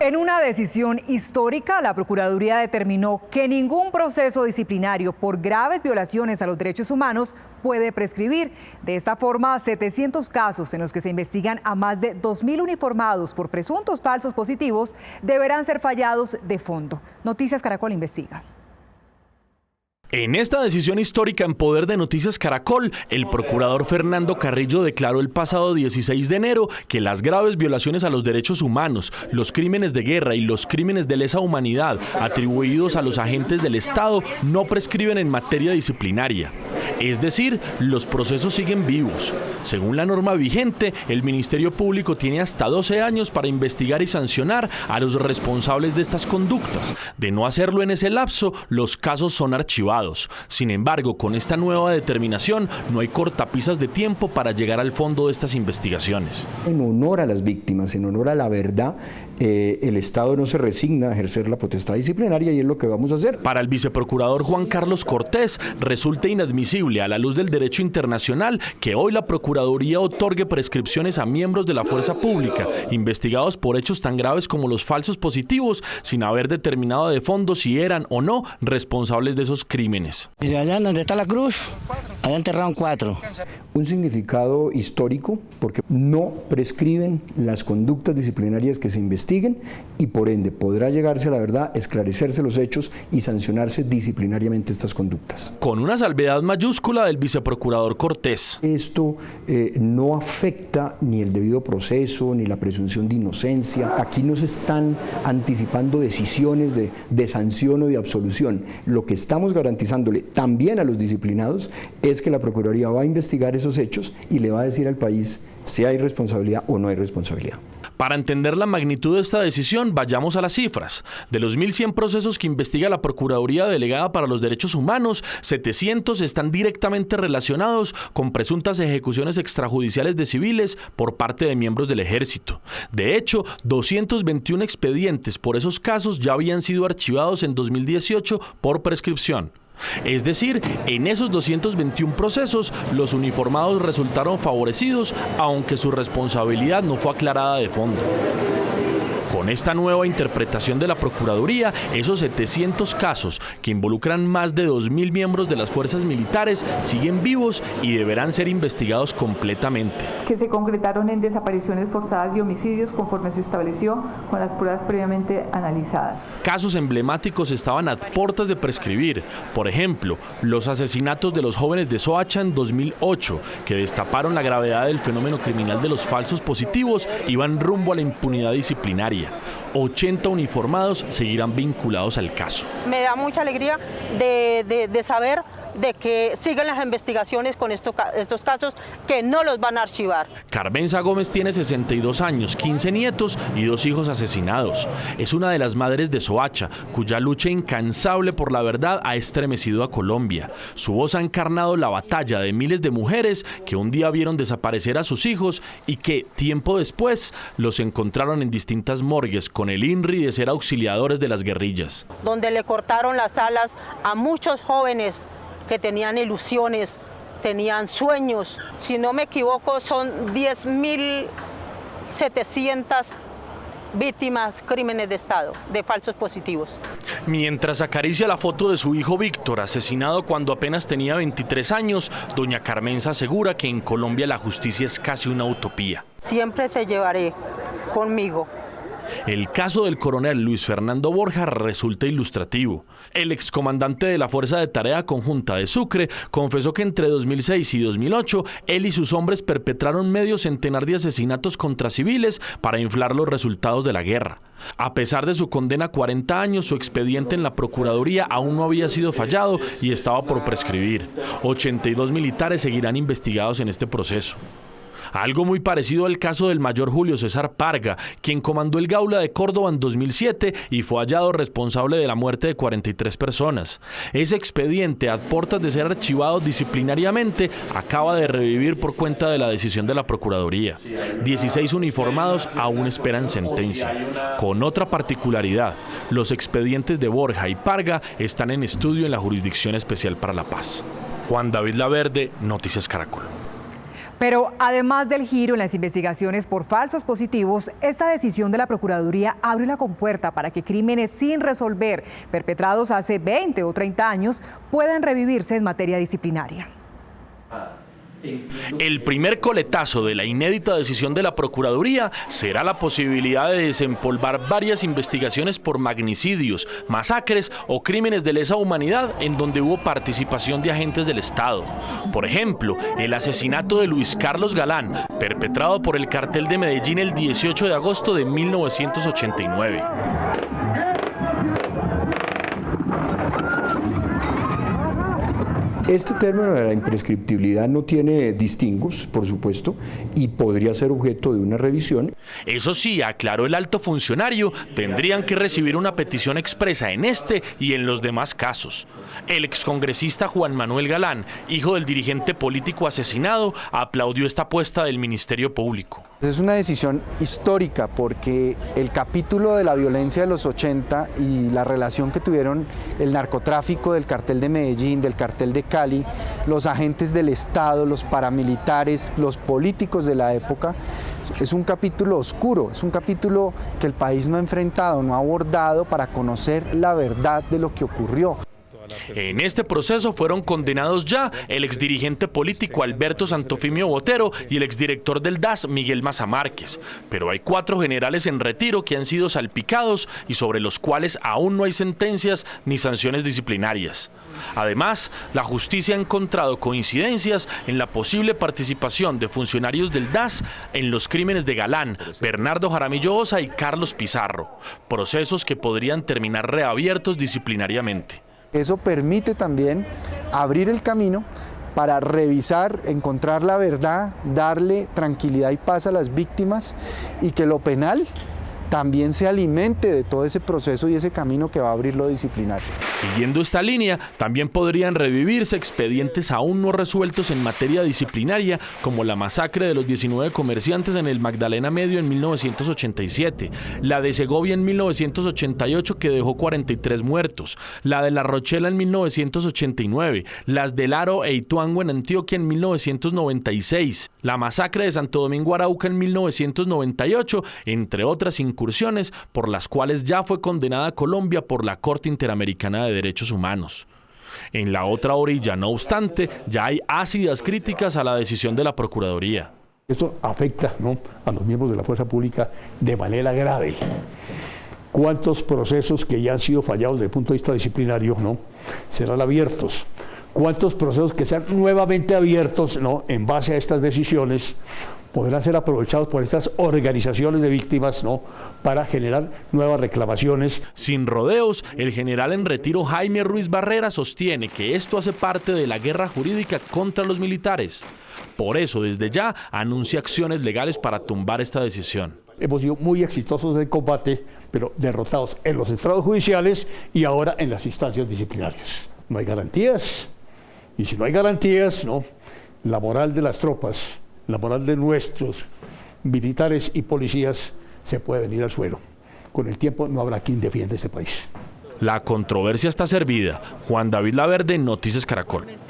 En una decisión histórica, la Procuraduría determinó que ningún proceso disciplinario por graves violaciones a los derechos humanos puede prescribir. De esta forma, 700 casos en los que se investigan a más de 2.000 uniformados por presuntos falsos positivos deberán ser fallados de fondo. Noticias Caracol investiga. En esta decisión histórica en poder de Noticias Caracol, el procurador Fernando Carrillo declaró el pasado 16 de enero que las graves violaciones a los derechos humanos, los crímenes de guerra y los crímenes de lesa humanidad atribuidos a los agentes del Estado no prescriben en materia disciplinaria. Es decir, los procesos siguen vivos. Según la norma vigente, el Ministerio Público tiene hasta 12 años para investigar y sancionar a los responsables de estas conductas. De no hacerlo en ese lapso, los casos son archivados. Sin embargo, con esta nueva determinación, no hay cortapisas de tiempo para llegar al fondo de estas investigaciones. En honor a las víctimas, en honor a la verdad, el Estado no se resigna a ejercer la potestad disciplinaria y es lo que vamos a hacer. Para el viceprocurador Juan Carlos Cortés, resulta inadmisible a la luz del derecho internacional que hoy la Procuraduría otorgue prescripciones a miembros de la fuerza pública investigados por hechos tan graves como los falsos positivos sin haber determinado de fondo si eran o no responsables de esos crímenes. Mira, allá donde está la cruz, allá enterraron 4. Un significado histórico porque no prescriben las conductas disciplinarias que se investiguen y por ende podrá llegarse a la verdad, esclarecerse los hechos y sancionarse disciplinariamente estas conductas. Con una salvedad mayúscula del viceprocurador Cortés. Esto no afecta ni el debido proceso ni la presunción de inocencia. Aquí no se están anticipando decisiones de sanción o de absolución. Lo que estamos garantizándole también a los disciplinados es que la Procuraduría va a investigar esos hechos y le va a decir al país si hay responsabilidad o no hay responsabilidad. Para entender la magnitud de esta decisión, vayamos a las cifras. De los 1.100 procesos que investiga la Procuraduría Delegada para los Derechos Humanos, 700 están directamente relacionados con presuntas ejecuciones extrajudiciales de civiles por parte de miembros del Ejército. De hecho, 221 expedientes por esos casos ya habían sido archivados en 2018 por prescripción. Es decir, en esos 221 procesos, los uniformados resultaron favorecidos, aunque su responsabilidad no fue aclarada de fondo. Con esta nueva interpretación de la Procuraduría, esos 700 casos que involucran más de 2.000 miembros de las fuerzas militares siguen vivos y deberán ser investigados completamente. Que se concretaron en desapariciones forzadas y homicidios conforme se estableció con las pruebas previamente analizadas. Casos emblemáticos estaban a puertas de prescribir. Por ejemplo, los asesinatos de los jóvenes de Soacha en 2008, que destaparon la gravedad del fenómeno criminal de los falsos positivos, iban rumbo a la impunidad disciplinaria. 80 uniformados seguirán vinculados al caso. Me da mucha alegría de saber de que siguen las investigaciones con estos casos, que no los van a archivar. Carmenza Gómez tiene 62 años, 15 nietos y 2 hijos asesinados. Es una de las madres de Soacha, cuya lucha incansable por la verdad ha estremecido a Colombia. Su voz ha encarnado la batalla de miles de mujeres que un día vieron desaparecer a sus hijos y que, tiempo después, los encontraron en distintas morgues con el INRI de ser auxiliadores de las guerrillas. Donde le cortaron las alas a muchos jóvenes que tenían ilusiones, tenían sueños. Si no me equivoco, son 10.700 víctimas, crímenes de Estado, de falsos positivos. Mientras acaricia la foto de su hijo Víctor, asesinado cuando apenas tenía 23 años, doña Carmenza asegura que en Colombia la justicia es casi una utopía. Siempre te llevaré conmigo. El caso del coronel Luis Fernando Borja resulta ilustrativo. El excomandante de la Fuerza de Tarea Conjunta de Sucre confesó que entre 2006 y 2008 él y sus hombres perpetraron medio centenar de asesinatos contra civiles para inflar los resultados de la guerra. A pesar de su condena a 40 años, su expediente en la Procuraduría aún no había sido fallado y estaba por prescribir. 82 militares seguirán investigados en este proceso. Algo muy parecido al caso del mayor Julio César Parga, quien comandó el Gaula de Córdoba en 2007 y fue hallado responsable de la muerte de 43 personas. Ese expediente, a puertas de ser archivado disciplinariamente, acaba de revivir por cuenta de la decisión de la Procuraduría. 16 uniformados aún esperan sentencia. Con otra particularidad, los expedientes de Borja y Parga están en estudio en la Jurisdicción Especial para la Paz. Juan David Laverde, Noticias Caracol. Pero además del giro en las investigaciones por falsos positivos, esta decisión de la Procuraduría abre la compuerta para que crímenes sin resolver, perpetrados hace 20 o 30 años, puedan revivirse en materia disciplinaria. El primer coletazo de la inédita decisión de la Procuraduría será la posibilidad de desempolvar varias investigaciones por magnicidios, masacres o crímenes de lesa humanidad en donde hubo participación de agentes del Estado. Por ejemplo, el asesinato de Luis Carlos Galán, perpetrado por el Cartel de Medellín el 18 de agosto de 1989. Este término de la imprescriptibilidad no tiene distingos, por supuesto, y podría ser objeto de una revisión. Eso sí, aclaró el alto funcionario, tendrían que recibir una petición expresa en este y en los demás casos. El excongresista Juan Manuel Galán, hijo del dirigente político asesinado, aplaudió esta apuesta del Ministerio Público. Es una decisión histórica porque el capítulo de la violencia de los 80 y la relación que tuvieron el narcotráfico del Cartel de Medellín, del Cartel de Cali, los agentes del Estado, los paramilitares, los políticos de la época, es un capítulo oscuro, es un capítulo que el país no ha enfrentado, no ha abordado para conocer la verdad de lo que ocurrió. En este proceso fueron condenados ya el exdirigente político Alberto Santofimio Botero y el exdirector del DAS Miguel Maza Márquez. Pero hay 4 generales en retiro que han sido salpicados y sobre los cuales aún no hay sentencias ni sanciones disciplinarias. Además, la justicia ha encontrado coincidencias en la posible participación de funcionarios del DAS en los crímenes de Galán, Bernardo Jaramillo Osa y Carlos Pizarro, procesos que podrían terminar reabiertos disciplinariamente. Eso permite también abrir el camino para revisar, encontrar la verdad, darle tranquilidad y paz a las víctimas y que lo penal también se alimente de todo ese proceso y ese camino que va a abrir lo disciplinario. Siguiendo esta línea, también podrían revivirse expedientes aún no resueltos en materia disciplinaria, como la masacre de los 19 comerciantes en el Magdalena Medio en 1987, la de Segovia en 1988 que dejó 43 muertos, la de La Rochela en 1989, las del Aro e Ituango en Antioquia en 1996, la masacre de Santo Domingo Arauca en 1998, entre otras incursiones por las cuales ya fue condenada Colombia por la Corte Interamericana de Derechos Humanos. En la otra orilla, no obstante, ya hay ácidas críticas a la decisión de la Procuraduría. Esto afecta, ¿no?, a los miembros de la fuerza pública de manera grave. ¿Cuántos procesos que ya han sido fallados desde el punto de vista disciplinario, ¿no?, serán abiertos? ¿Cuántos procesos que sean nuevamente abiertos, ¿no?, en base a estas decisiones podrán ser aprovechados por estas organizaciones de víctimas, ¿no?, para generar nuevas reclamaciones? Sin rodeos, el general en retiro Jaime Ruiz Barrera sostiene que esto hace parte de la guerra jurídica contra los militares. Por eso, desde ya, anuncia acciones legales para tumbar esta decisión. Hemos sido muy exitosos en el combate, pero derrotados en los estrados judiciales y ahora en las instancias disciplinarias. No hay garantías, y si no hay garantías, ¿no?, la moral de las tropas, la moral de nuestros militares y policías se puede venir al suelo. Con el tiempo no habrá quien defienda este país. La controversia está servida. Juan David Laverde, Noticias Caracol.